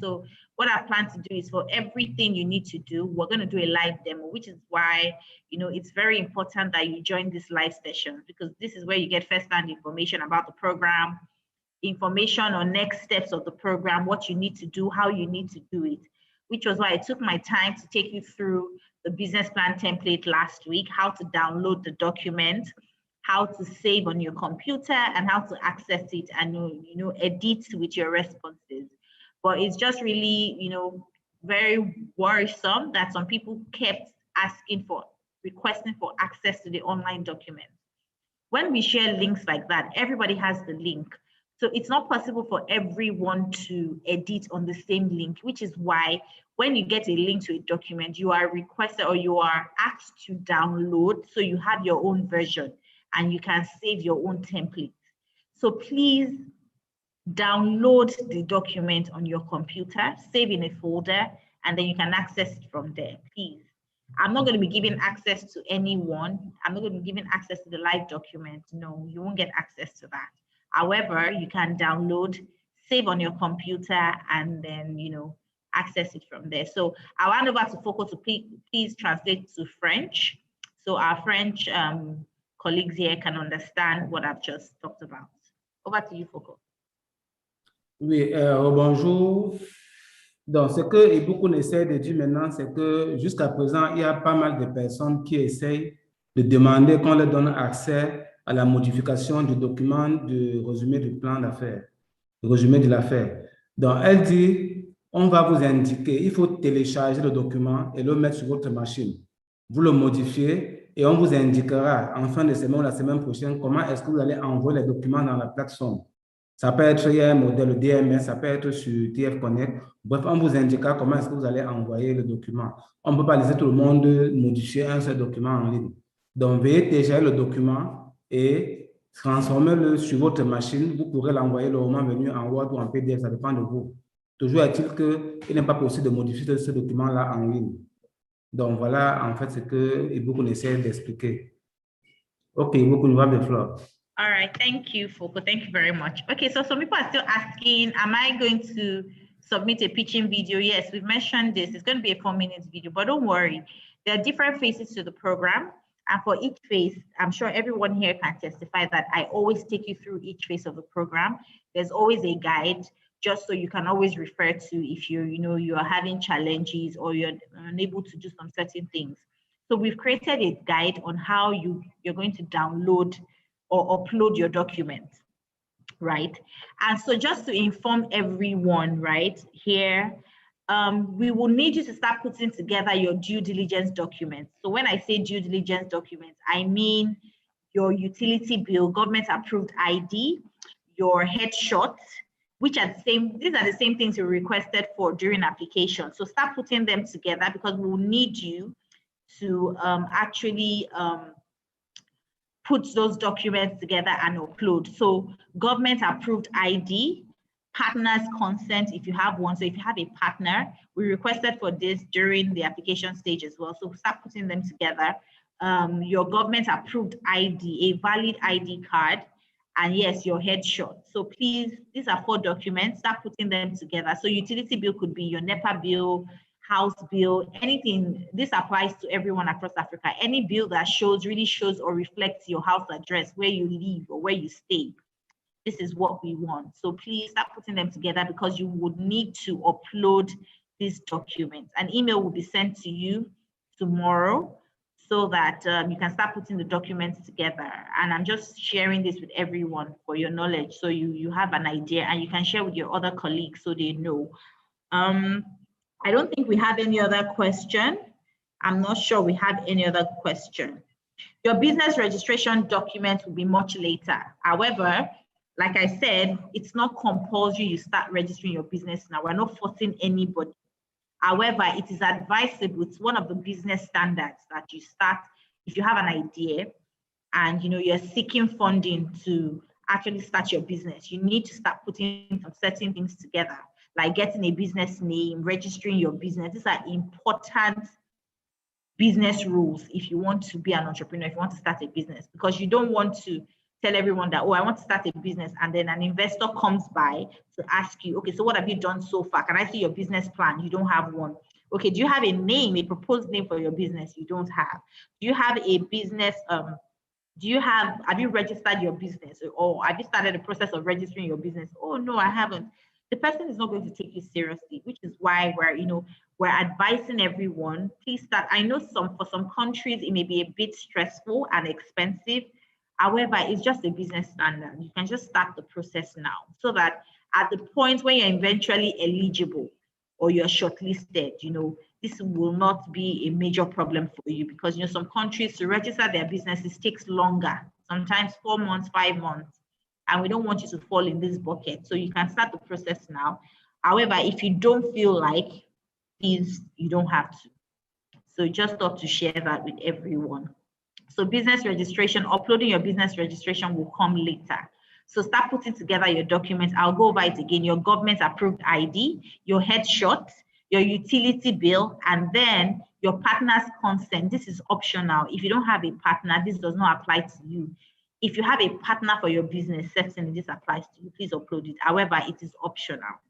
what I plan to do is for everything you need to do, we're going to do a live demo, which is why, it's very important that you join this live session, because this is where you get first-hand information about the program, information on next steps of the program, what you need to do, how you need to do it, which was why I took my time to take you through the business plan template last week, how to download the document, how to save on your computer, and how to access it and edit with your responses. But it's just really, very worrisome that some people kept requesting for access to the online document. When we share links like that, everybody has the link. So it's not possible for everyone to edit on the same link, which is why when you get a link to a document, you are requested or you are asked to download so you have your own version and you can save your own template. So please download the document on your computer, save in a folder, and then you can access it from there, please. I'm not going to be giving access to anyone. I'm not going to be giving access to the live document. No, you won't get access to that. However, you can download, save on your computer, and then, access it from there. So I'll hand over to Foko to please translate to French. So our French colleagues here can understand what I've just talked about. Over to you, Foko. Oui, bonjour. Donc, ce que Ibuku essaie de dire maintenant, c'est que jusqu'à présent, il y a pas mal de personnes qui essayent de demander qu'on leur donne accès à la modification du document de résumé du plan d'affaires, le résumé de l'affaire. Donc, elle dit, on va vous indiquer, il faut télécharger le document et le mettre sur votre machine. Vous le modifiez et on vous indiquera en fin de semaine ou la semaine prochaine comment est-ce que vous allez envoyer les documents dans la plateforme. Ça peut être, il y a un modèle DMS, ça peut être sur TF Connect. Bref, on vous indiquera comment est-ce que vous allez envoyer le document. On ne peut pas laisser tout le monde modifier un seul document en ligne. Donc, veuillez télécharger le document et transformez-le sur votre machine. Vous pourrez l'envoyer le moment venu en Word ou en PDF, ça dépend de vous. Toujours est-il qu'il n'est pas possible de modifier ce document-là en ligne. Donc, voilà, en fait, ce que Ibuku essaie d'expliquer. OK, Ibuku, you have the floor. All right, thank you, Foko. Thank you very much. Okay, so some people are still asking, am I going to submit a pitching video? Yes, we've mentioned this. It's going to be a 4-minute video, but don't worry. There are different phases to the program. And for each phase, I'm sure everyone here can testify that I always take you through each phase of the program. There's always a guide, just so you can always refer to if you're having challenges or you're unable to do some certain things. So we've created a guide on how you're going to download or upload your document, right? And so just to inform everyone, right, here, we will need you to start putting together your due diligence documents. So when I say due diligence documents, I mean your utility bill, government approved ID, your headshot, which are these are the same things you requested for during application. So start putting them together, because we will need you to actually put those documents together and upload. So government approved ID, partner's consent if you have one. So if you have a partner, we requested for this during the application stage as well. So start putting them together. Your government approved ID, a valid ID card, and yes, your headshot. So please, these are 4 documents, start putting them together. So utility bill could be your NEPA bill, house bill, anything. This applies to everyone across Africa. Any bill that really shows or reflects your house address, where you live or where you stay. This is what we want. So please start putting them together, because you would need to upload these documents. An email will be sent to you tomorrow, so that you can start putting the documents together. And I'm just sharing this with everyone for your knowledge, so you have an idea, and you can share with your other colleagues so they know. I don't think we have any other question. I'm not sure we have any other question. Your business registration document will be much later. However, like I said, it's not compulsory you start registering your business now. We're not forcing anybody. However, it is advisable, it's one of the business standards that you start, if you have an idea and you're seeking funding to actually start your business, you need to start putting some certain things together, like getting a business name, registering your business. These are important business rules if you want to be an entrepreneur, if you want to start a business, because you don't want to tell everyone that, oh, I want to start a business, and then an investor comes by to ask you, okay, so what have you done so far? Can I see your business plan? You don't have one. Okay, do you have a name, a proposed name for your business? You don't have. Do you have a business, have you registered your business, or have you started the process of registering your business? Oh, no, I haven't. The person is not going to take you seriously, which is why we're advising everyone, please start. I know for some countries, it may be a bit stressful and expensive. However, it's just a business standard. You can just start the process now, so that at the point when you're eventually eligible or you're shortlisted, this will not be a major problem for you, because some countries, to register their businesses takes longer, sometimes 4 months, 5 months, and we don't want you to fall in this bucket. So you can start the process now. However, if you don't feel like, please, you don't have to. So just thought to share that with everyone. So business registration, uploading your business registration will come later. So start putting together your documents. I'll go over it again. Your government approved ID, your headshot, your utility bill, and then your partner's consent. This is optional. If you don't have a partner, this does not apply to you. If you have a partner for your business, certainly this applies to you. Please upload it. However, it is optional.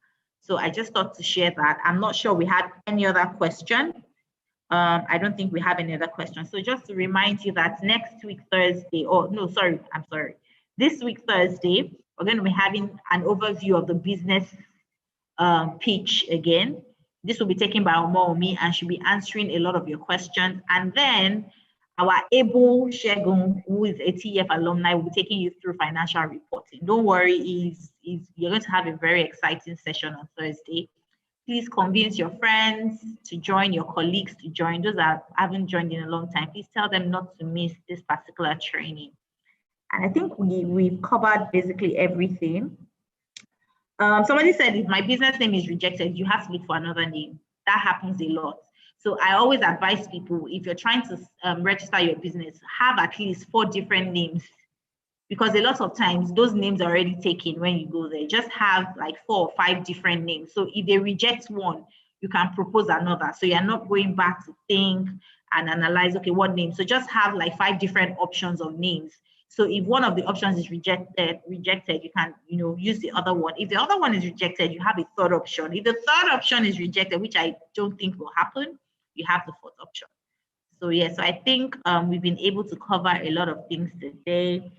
So I just thought to share that. I'm not sure we had any other question. I don't think we have any other questions. So just to remind you that next week, Thursday, this week, Thursday, we're going to be having an overview of the business pitch again. This will be taken by Omomi, and she'll be answering a lot of your questions. And then our able Shegun, who is a TEF alumni, will be taking you through financial reporting. Don't worry, you're going to have a very exciting session on Thursday. Please convince your friends to join, your colleagues to join. Those that haven't joined in a long time, please tell them not to miss this particular training. And I think we've covered basically everything. Somebody said, if my business name is rejected, you have to look for another name. That happens a lot. So I always advise people, if you're trying to register your business, have at least 4 different names, because a lot of times those names are already taken when you go there. Just have like 4 or 5 different names. So if they reject one, you can propose another. So you're not going back to think and analyze, okay, what name? So just have like 5 different options of names. So if one of the options is rejected, you can, use the other one. If the other one is rejected, you have a 3rd option. If the 3rd option is rejected, which I don't think will happen, you have the 4th option. So yeah, so I think we've been able to cover a lot of things today.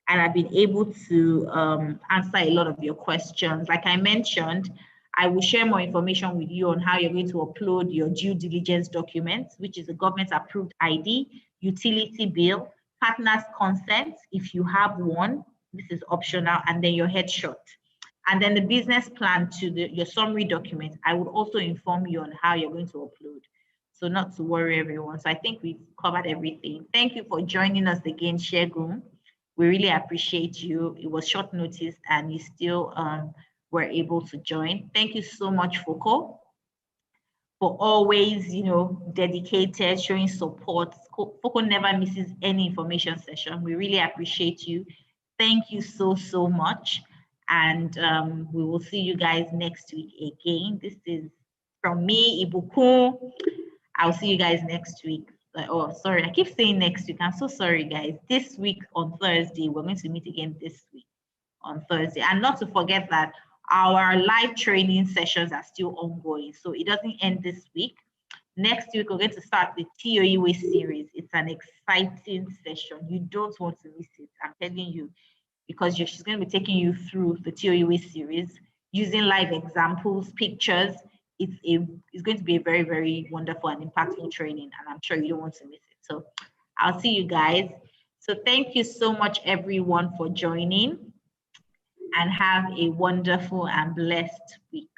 And I've been able to answer a lot of your questions. Like I mentioned, I will share more information with you on how you're going to upload your due diligence documents, which is a government approved ID, utility bill, partner's consent, if you have one, this is optional, and then your headshot. And then the business plan to your summary document, I would also inform you on how you're going to upload. So not to worry, everyone. So I think we've covered everything. Thank you for joining us again, Shegun. We really appreciate you. It was short notice and you still were able to join. Thank you so much, Foucault, for always, dedicated, showing support. Foucault never misses any information session. We really appreciate you. Thank you so, so much. And we will see you guys next week again. This is from me, Ibukun. I'll see you guys next week. Oh, sorry, I keep saying next week. I'm so sorry, guys. This week on Thursday, we're going to meet again this week on Thursday. And not to forget that our live training sessions are still ongoing. So it doesn't end this week. Next week, we're going to start the TOEWay series. It's an exciting session. You don't want to miss it. I'm telling you, because she's going to be taking you through the TOEWay series using live examples, pictures. It's going to be a very, very wonderful and impactful training, and I'm sure you don't want to miss it. So I'll see you guys. So thank you so much, everyone, for joining, and have a wonderful and blessed week.